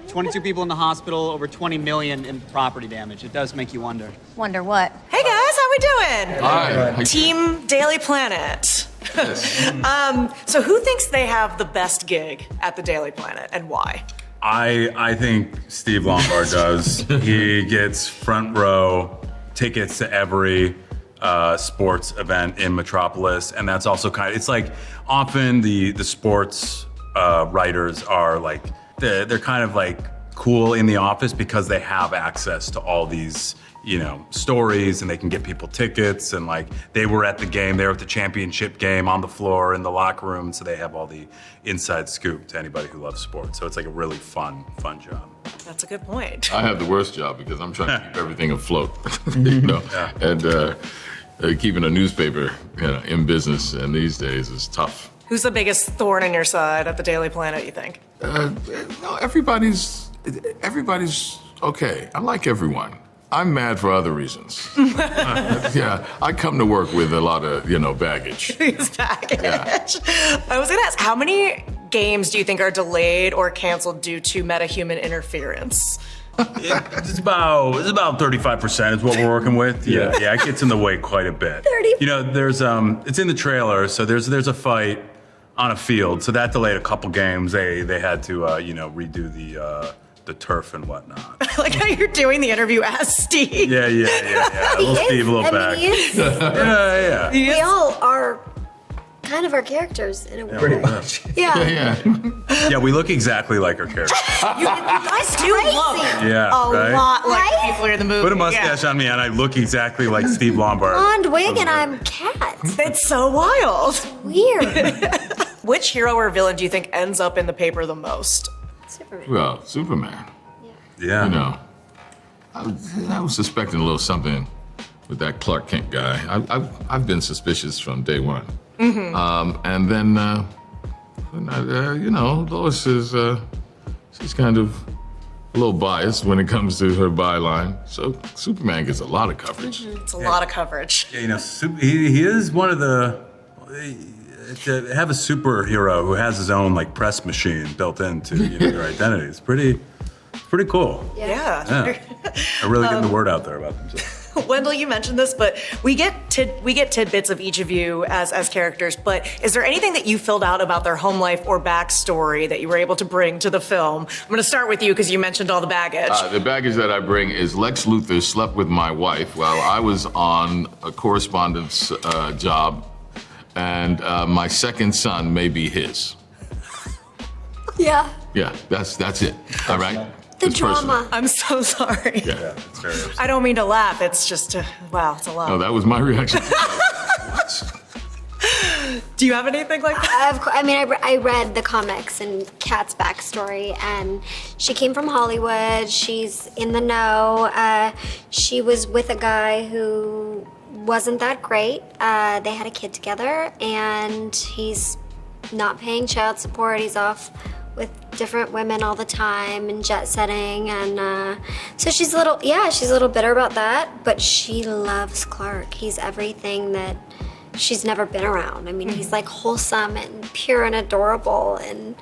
22 people in the hospital, over 20 million in property damage. It does make you wonder. Wonder what? Hey guys, how we doing? Hi. Team Daily Planet. Yes. So who thinks they have the best gig at the Daily Planet and why? I think Steve Lombard does. He gets front row tickets to every sports event in Metropolis, and that's also it's like often the sports writers are like they're kind of like cool in the office because they have access to all these stories, and they can get people tickets, and like they were at the game, they were at the championship game on the floor in the locker room, so they have all the inside scoop to anybody who loves sports. So it's like a really fun job. That's a good point. I have the worst job because I'm trying to keep everything afloat, and keeping a newspaper, in business and these days is tough. Who's the biggest thorn in your side at the Daily Planet, you think? No, everybody's okay. I like everyone. I'm mad for other reasons. I come to work with a lot of, baggage. His baggage. Yeah. I was gonna ask, how many games do you think are delayed or canceled due to metahuman interference? It's about 35% is what we're working with. Yeah, it gets in the way quite a bit. 30. There's it's in the trailer, so there's a fight on a field, so that delayed a couple games. They had to redo the turf and whatnot. I like how you're doing the interview as Steve. Yeah. Little Steve, a little back. He is. Yeah. We all are kind of our characters in a way. Pretty much. Yeah. Yeah, we look exactly like our characters. You guys do look Yeah, a right? lot like Right? the people in the movie. Put a mustache on me, and I look exactly like Steve Lombard. Blonde wig and I'm Cat. It's so wild. Weird. Which hero or villain do you think ends up in the paper the most? Superman. Well, Superman. Yeah. I was suspecting a little something with that Clark Kent guy. I've been suspicious from day one. Mm-hmm. And then, Lois is she's kind of a little biased when it comes to her byline. So Superman gets a lot of coverage. It's a lot of coverage. Yeah, he is one of the. To have a superhero who has his own like press machine built into their identity is pretty cool. Yeah. They're really getting the word out there about themselves. Wendell, you mentioned this, but we get tidbits of each of you as characters. But is there anything that you filled out about their home life or backstory that you were able to bring to the film? I'm going to start with you because you mentioned all the baggage. The baggage that I bring is Lex Luthor slept with my wife while I was on a correspondence job, and my second son may be his. Yeah. Yeah, that's it. All right. The It's drama. I'm so sorry. Yeah. It's very upsetting. I don't mean to laugh. It's just, wow, it's a lot. No, that was my reaction. Do you have anything like that? I read the comics and Kat's backstory, and she came from Hollywood. She's in the know. She was with a guy who wasn't that great. They had a kid together, and he's not paying child support. He's off with different women all the time and jet setting, and so she's a little bitter about that, but she loves Clark. He's everything that she's never been around. I mean, he's like wholesome and pure and adorable, and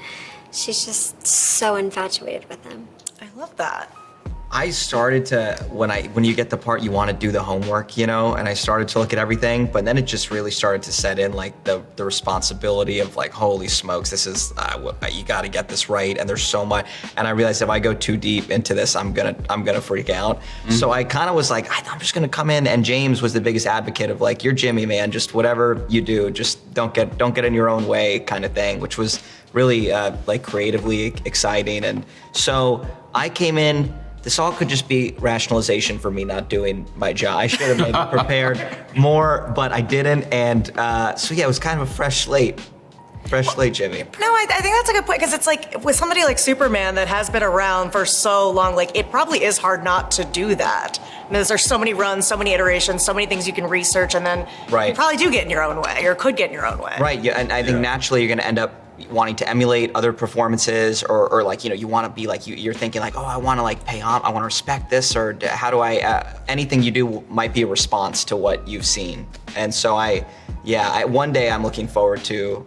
she's just so infatuated with him. I love that. I started to, when you get the part you want to do the homework, and I started to look at everything, but then it just really started to set in like the responsibility of like, holy smokes, this is, you got to get this right, and there's so much, and I realized if I go too deep into this, I'm gonna freak out. Mm-hmm. So I kind of was like, I'm just gonna come in, and James was the biggest advocate of like, you're Jimmy, man, just whatever you do, just don't get in your own way kind of thing, which was really like creatively exciting. And so I came in. This all could just be rationalization for me not doing my job. I should have maybe prepared more, but I didn't. And so yeah, it was kind of a fresh slate, Jimmy. No, I think that's a good point, because it's like with somebody like Superman that has been around for so long, like it probably is hard not to do that. Because there's so many runs, so many iterations, so many things you can research, and then you probably do get in your own way, or could get in your own way. Right, yeah, and I think naturally you're gonna end up wanting to emulate other performances, or like, you want to be like, you're thinking like, oh, I want to like pay on, I want to respect this, or how do I, anything you do might be a response to what you've seen. And so one day I'm looking forward to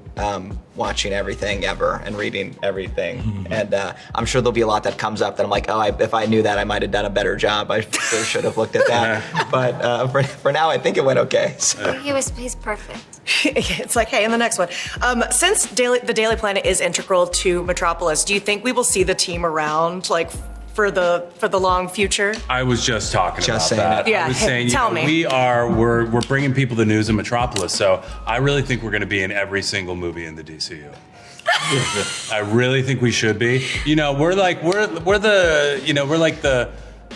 watching everything ever and reading everything. And I'm sure there'll be a lot that comes up that I'm like, oh, if I knew that, I might have done a better job. I sure should have looked at that. But for now, I think it went okay. So. He's perfect. It's like, hey, in the next one. Since the Daily Planet is integral to Metropolis, do you think we will see the team around, like, for the long future? I was just talking Just about that. Yeah, I was saying, tell me. we're bringing people the news in Metropolis, so I really think we're going to be in every single movie in the DCU. I really think we should be. We're like the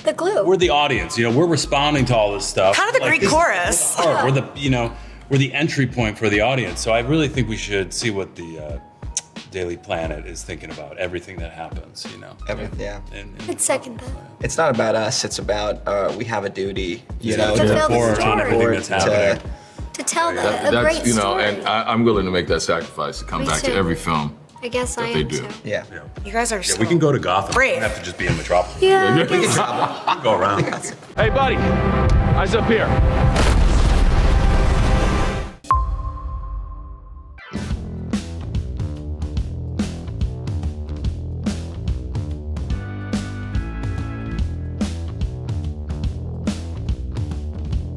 The glue. we're the audience. We're responding to all this stuff. Kind of the Like, Greek this is chorus. the part. We're the entry point for the audience. So I really think we should see what the Daily Planet is thinking about everything that happens. Yeah. I'd second that. It's not about us. It's about we have a duty. To fill the report on story. everything that's happening. To tell a That's, great story. and I'm willing to make that sacrifice to come Me back too. to every film I guess that I they am do. too. Yeah. You guys are so We can go to Gotham. brave. We don't have to just be in Metropolis. Yeah. We can go around. Hey, buddy, eyes up here.